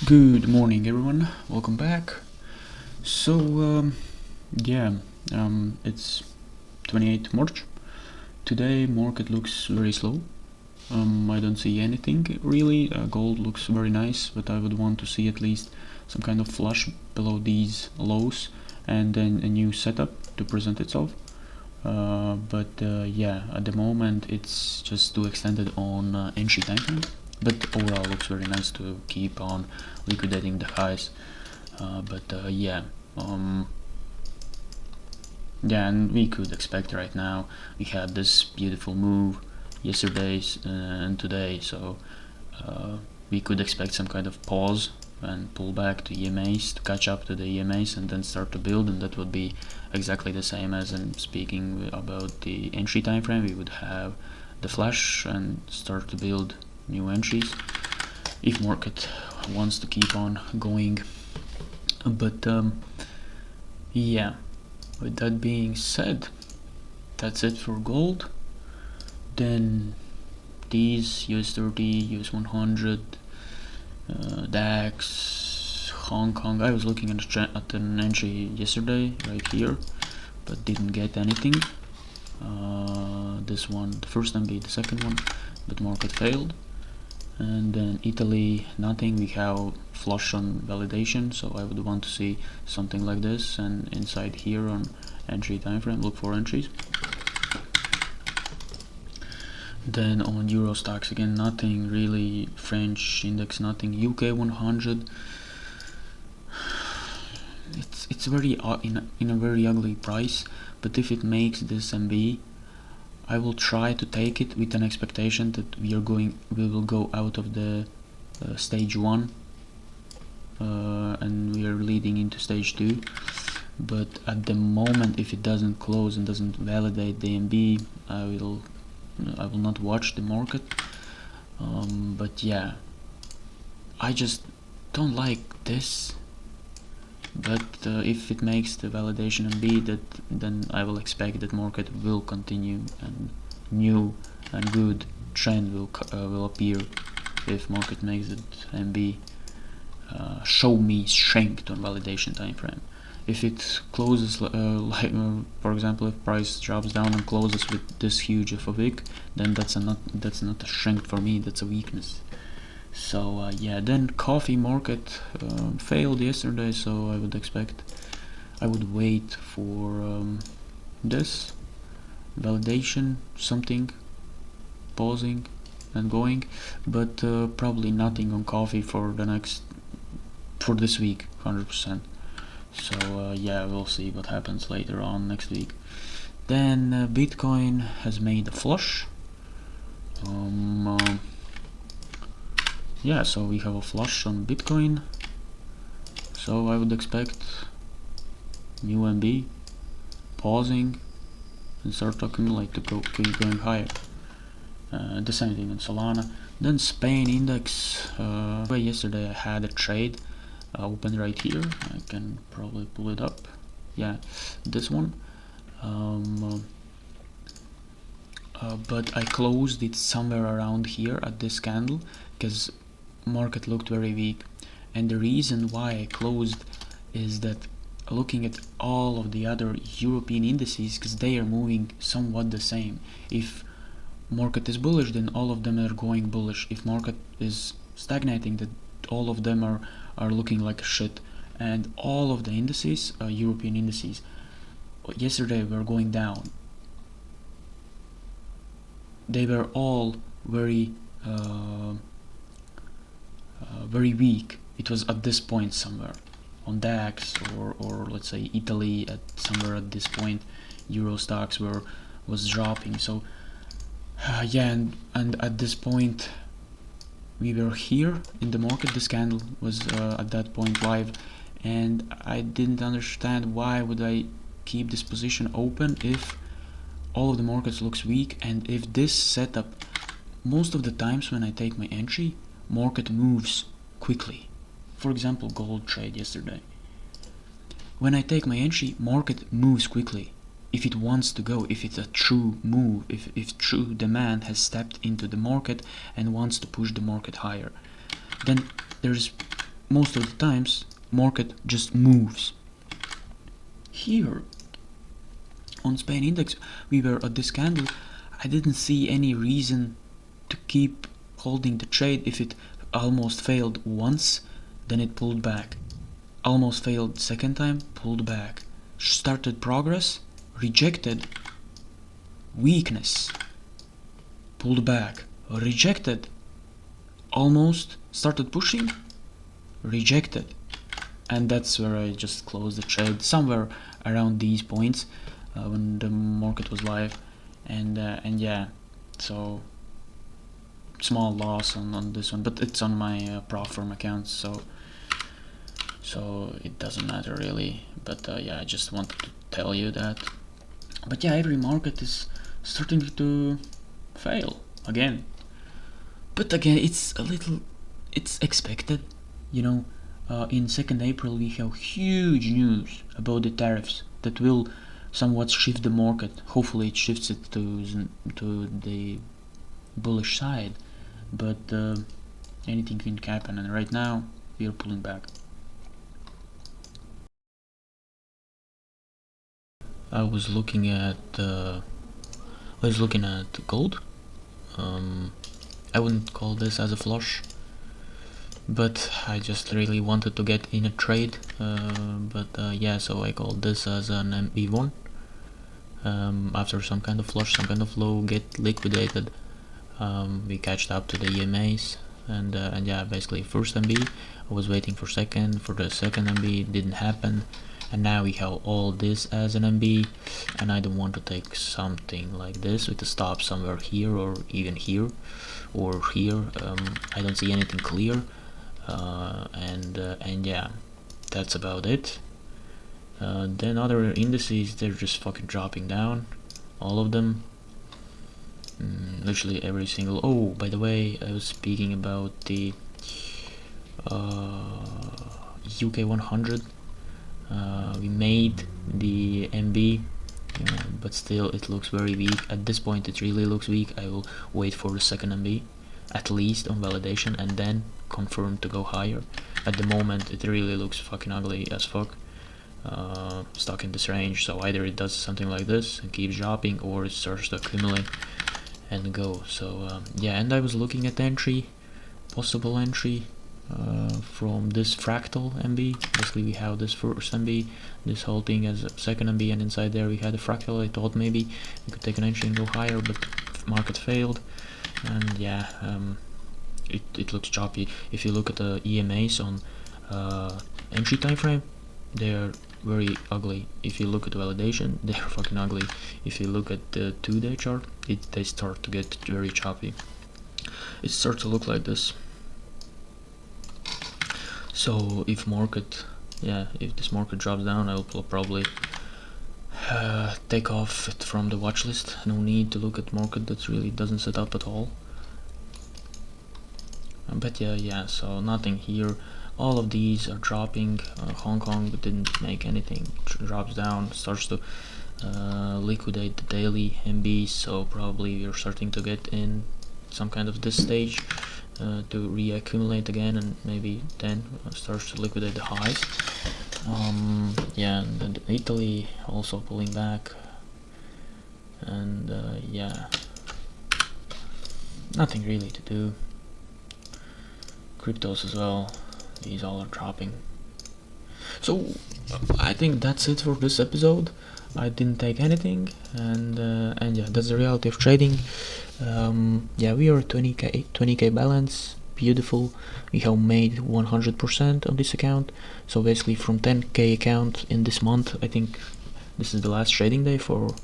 Good morning, everyone. Welcome back. So, it's 28th March. Today, market looks very slow. I don't see anything really. Gold looks very nice, but I would want to see at least some kind of flush below these lows and then a new setup to present itself. At the moment it's just too extended on entry time frame, but overall looks very nice to keep on liquidating the highs. And we could expect right now. We had this beautiful move yesterday and today, so we could expect some kind of pause and pull back to EMAs to catch up to the EMAs and then start to build, and that would be exactly the same as I'm speaking about the entry time frame. We would have the flash and start to build new entries if market wants to keep on going. But with that being said, that's it for gold. Then these US 30, US 100, DAX, Hong Kong. I was looking at an entry yesterday right here, but didn't get anything. This one, the first MB, the second one, but market failed. And then Italy, nothing. We have flush on validation, so I would want to see something like this. And inside here on entry time frame, look for entries. Then on Euro stocks again, nothing really. French index, nothing. UK 100. It's very in a very ugly price, but if it makes this MB, I will try to take it with an expectation that we will go out of the stage 1 and we are leading into stage 2. But at the moment, if it doesn't close and doesn't validate the MB, I will not watch the market. I just don't like this. But if it makes the validation MB, then I will expect that market will continue and new and good trend will appear. If market makes it MB, show me strength on validation time frame. If it closes for example, if price drops down and closes with this huge of a wick, then that's not a strength for me, that's a weakness. So then coffee market failed yesterday, so I would wait for this validation, something pausing and going, but probably nothing on coffee for this week, 100%. So we'll see what happens later on next week. Then Bitcoin has made a flush. So we have a flush on Bitcoin, so I would expect new MB pausing and start to accumulate to keep going higher. The same thing on Solana. Then Spain index, yesterday I had a trade open right here. I can probably pull it up. This one. But I closed it somewhere around here at this candle because market looked very weak, and the reason why I closed is that looking at all of the other European indices, because they are moving somewhat the same. If market is bullish, then all of them are going bullish. If market is stagnating, then all of them are looking like shit. And all of the indices, European indices, yesterday were going down. They were all very weak. It was at this point somewhere on DAX or let's say Italy somewhere at this point. Euro stocks was dropping. So and at this point we were here in the market. This candle was at that point live, and I didn't understand why would I keep this position open if all of the markets looks weak, and if this setup, most of the times when I take my entry, market moves quickly. For example, gold trade yesterday. When I take my entry, market moves quickly. If it wants to go, if it's a true move, if true demand has stepped into the market and wants to push the market higher, then there's most of the times market just moves. Here on Spain index we were at this candle. I didn't see any reason to keep holding the trade. If it almost failed once, then it pulled back. Almost failed second time, pulled back. Started progress, rejected. Weakness, pulled back, rejected. Almost started pushing, rejected. And that's where I just closed the trade, somewhere around these points when the market was live. And yeah, so small loss on this one, but it's on my Profirm account, so it doesn't matter really. But yeah, I just wanted to tell you that. But yeah, every market is starting to fail again. But again, it's expected, you know. In 2nd April we have huge news about the tariffs that will somewhat shift the market. Hopefully it shifts it to the bullish side, but anything can happen, and right now we are pulling back. I was looking at gold. I wouldn't call this as a flush, but I just really wanted to get in a trade. Yeah, so I called this as an MB1. After some kind of flush, some kind of low get liquidated, we catched up to the EMAs, and yeah, basically first MB, I was waiting for the second MB, didn't happen, and now we have all this as an MB, and I don't want to take something like this with a stop somewhere here or even here or here. I don't see anything clear, and yeah, that's about it. Then other indices, they're just fucking dropping down, all of them. Literally every single. Oh, by the way, I was speaking about the UK 100. We made the MB, but still it looks very weak. At this point it really looks weak. I will wait for the second MB at least on validation and then confirm to go higher. At the moment it really looks fucking ugly as fuck. Stuck in this range, so either it does something like this and keeps dropping, or it starts to accumulate and go. So yeah, and I was looking at entry, possible entry from this fractal MB. Basically we have this first MB, this whole thing as a second MB, and inside there we had a fractal. I thought maybe we could take an entry and go higher, but market failed, and yeah, it looks choppy. If you look at the EMAs on entry time frame, they're very ugly. If you look at the validation, they're fucking ugly. If you look at the 2-day chart, they start to get very choppy. It starts to look like this. So if this market drops down, I will probably take off it from the watch list. No need to look at market that really doesn't set up at all. But yeah, so nothing here. All of these are dropping. Hong Kong didn't make anything, drops down, starts to liquidate the daily MBs, so probably we're starting to get in some kind of this stage to reaccumulate again, and maybe then starts to liquidate the highs. Yeah, and Italy also pulling back, and yeah, nothing really to do. Cryptos as well, these all are dropping. So I think that's it for this episode. I didn't take anything, and yeah, that's the reality of trading. Yeah, we are 20k balance, beautiful. We have made 100% on this account, so basically from 10k account in this month, I think this is the last trading day for,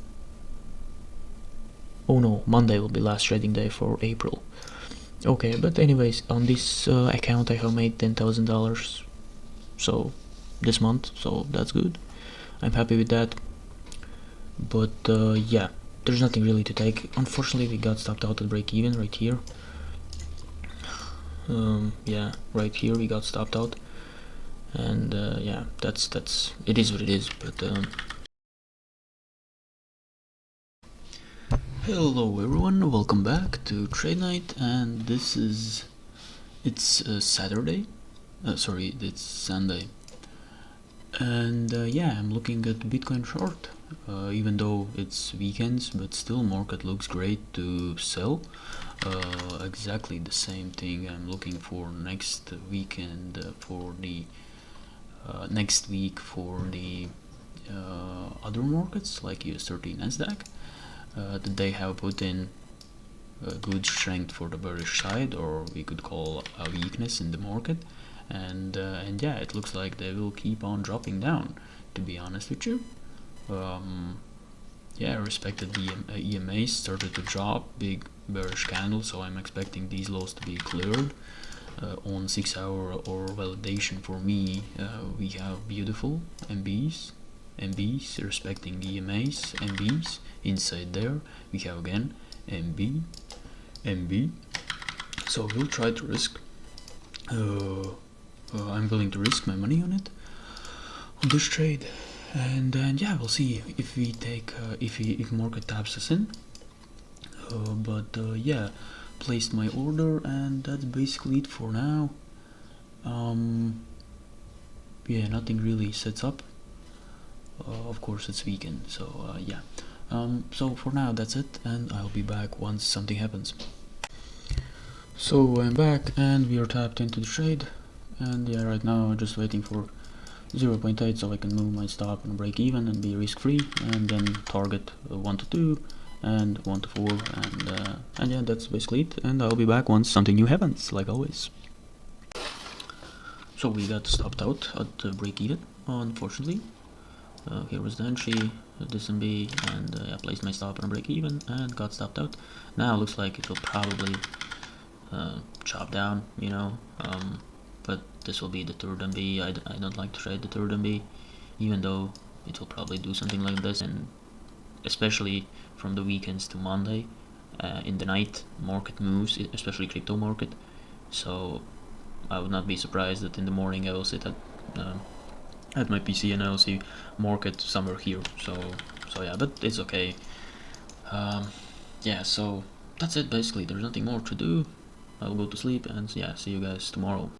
oh no, Monday will be last trading day for April. Okay, but anyways, on this account I have made $10,000 so this month, so that's good. I'm happy with that. But yeah, there's nothing really to take. Unfortunately, we got stopped out at break even right here. Yeah, right here we got stopped out, and yeah, that's it is what it is. But hello everyone, welcome back to Trade Night, and it's Saturday, sorry, it's Sunday. And yeah, I'm looking at Bitcoin short, even though it's weekends, but still market looks great to sell. Exactly the same thing I'm looking for next weekend, for the next week for the other markets like US30, Nasdaq, that they have put in a good strength for the bearish side, or we could call a weakness in the market. And yeah, it looks like they will keep on dropping down, to be honest with you. Yeah, respected the EMA started to drop, big bearish candle, so I'm expecting these lows to be cleared. On 6 hour or validation for me, we have beautiful MBs respecting EMAs, MBs inside there. We have again MB, so we'll try to risk. I'm willing to risk my money on it, on this trade, and yeah, we'll see if we take if market taps us in. But yeah, placed my order, and that's basically it for now. Yeah, nothing really sets up. Of course, it's weekend, so yeah. So for now, that's it, and I'll be back once something happens. So I'm back, and we are tapped into the trade, and yeah, right now I'm just waiting for 0.8 so I can move my stop and break even and be risk free, and then target 1 to 2 and 1 to 4, and yeah, that's basically it, and I'll be back once something new happens, like always. So we got stopped out at break even, unfortunately. Here was the entry, this MB, and I placed my stop and break even and got stopped out. Now it looks like it will probably chop down, you know, but this will be the third MB. I don't like to trade the third MB, even though it will probably do something like this, and especially from the weekends to Monday, in the night market moves, especially crypto market, so I would not be surprised that in the morning I will sit at my PC and I will see market somewhere here, so yeah, but it's okay. Yeah, so that's it basically, there's nothing more to do. I'll go to sleep, and yeah, see you guys tomorrow.